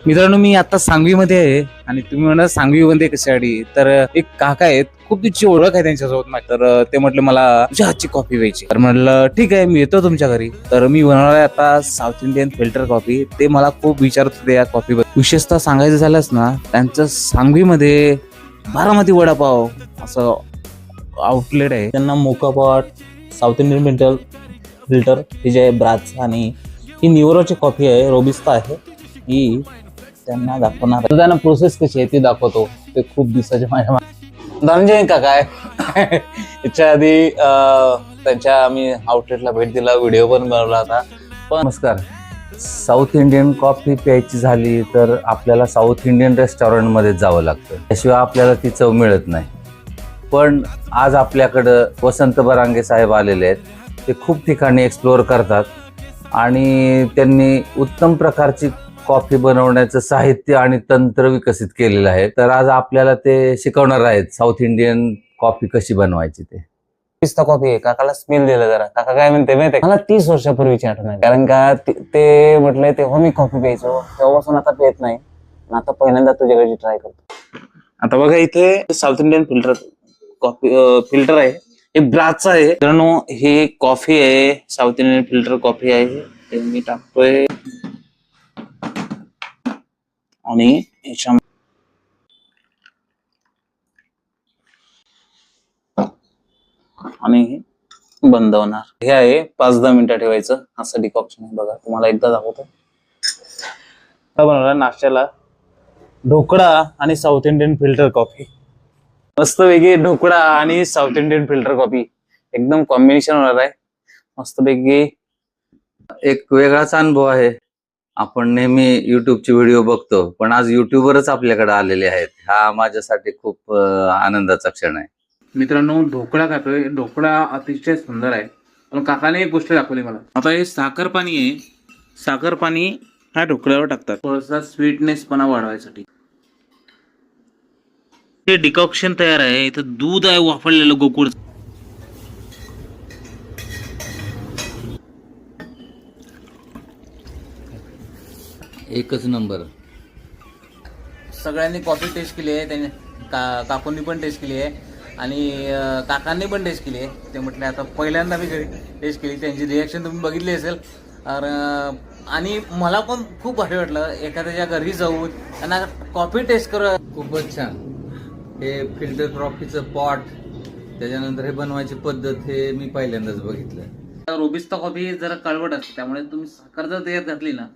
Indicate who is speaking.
Speaker 1: मित्रांनो, मी आता सांगवीमध्ये आहे आणि तुम्ही म्हणा सांगवीमध्ये कशासाठी, तर एक काका आहेत, खूप तिची ओळख आहे त्यांच्यासोबत माझी. तर ते म्हटलं मला तुझ्या हातची कॉफी प्यायची. तर म्हटलं ठीक आहे, मी येतो तुमच्या घरी. तर मी बनवणार आहे आता साऊथ इंडियन फिल्टर कॉफी. ते मला खूप विचारत होते या कॉफी बद्दल. विशेषतः सांगायचं झालंच ना, त्यांचं सांगवीमध्ये बारामती वडापाव असं आउटलेट आहे. त्यांना मोकापॉट साऊथ इंडियन फिल्टर हे जे आहे ब्राच, आणि ही न्यूरोची कॉफी आहे, रोबिस्ता आहे. ही त्यांना दाखवणार आहे. त्यांना प्रोसेस कशी आहे ती दाखवतो. ते खूप दिवसाचे माझ्या धनंजय काका आहे. याच्या आधी त्यांच्या आम्ही आउटलेटला भेट दिला, व्हिडिओ पण बनवला होता. पण नमस्कार. साऊथ इंडियन कॉफी प्यायची झाली तर आपल्याला साऊथ इंडियन रेस्टॉरंटमध्ये जावं लागतं, त्याशिवाय आपल्याला ती चव मिळत नाही. पण आज आपल्याकडं वसंत बरांगे साहेब आलेले आहेत. ते खूप ठिकाणी एक्सप्लोअर करतात आणि त्यांनी उत्तम प्रकारची कॉफी बनवण्याचं साहित्य आणि तंत्र विकसित केलेलं आहे. तर आज आपल्याला ते शिकवणार आहेत साऊथ इंडियन कॉफी कशी बनवायची. ते पिस्ता कॉफी आहे. काकाला स्मेल दिलं जरा. काका काय म्हणते माहिती, मला 30 वर्षापूर्वीची आठवण आहे. कारण का ते म्हटलंय तेव्हा मी कॉफी प्यायचो, तेव्हापासून आता पेत नाही. आता पहिल्यांदा तुझ्याकडे ट्राय करतो. आता बघा, इथे south Indian filter coffee filter आहे. हे ब्राचं आहे मित्रांनो. हे कॉफी आहे, साऊथ इंडियन फिल्टर कॉफी आहे. हे मी टाकतोय आणि ह्याच्या आणि हे बंद होणार. हे आहे 5-10 मिनिटं ठेवायचं. असं डिकॉक्शन आहे बघा, तुम्हाला एकदा दाखवतो. बनवला नाश्त्याला ढोकळा आणि साऊथ इंडियन फिल्टर कॉफी. मस्त वेगळी ढोकळा आणि साऊथ इंडियन फिल्टर कॉफी एकदम कॉम्बिनेशन होणार आहे मस्त पैकी. एक वेगळाच अनुभव आहे. आपण नेहमी युट्यूबचे व्हिडिओ बघतो, पण आज युट्यूबरच आपल्याकडे आलेले आहेत. हा माझ्यासाठी खूप आनंदाचा क्षण आहे. मित्रांनो, ढोकळा खातोय. ढोकळा अतिशय सुंदर आहे. पण काकाने एक गोष्ट दाखवली मला. आता हे साखर पाणी आहे. साखर पाणी हा ढोकळ्यावर टाकतात थोडासा स्वीटनेस पणा वाढवायसाठी. हे डिकॉक्शन तयार आहे. इथं दूध आहे वाफळलेलं गोकुळ. एकच नंबर. सगळ्यांनी कॉफी टेस्ट केली आहे. त्यांनी काकूंनी पण टेस्ट केली आहे आणि काकांनी पण टेस्ट केली आहे. ते म्हटले आता पहिल्यांदा मी घरी टेस्ट केली. त्यांची रिॲक्शन तुम्ही बघितली असेल. आणि मला पण खूप भारी वाटलं एखाद्याच्या घरी जाऊन त्यांना कॉफी टेस्ट कर. खूपच छान. हे फिल्टर कॉफीचं पॉट, त्याच्यानंतर हे बनवायची पद्धत, हे मी पहिल्यांदाच बघितलं. रोबिस्ता कॉफी जरा कळवट असते, त्यामुळे तुम्ही साखर जर त्याच्यात घातली ना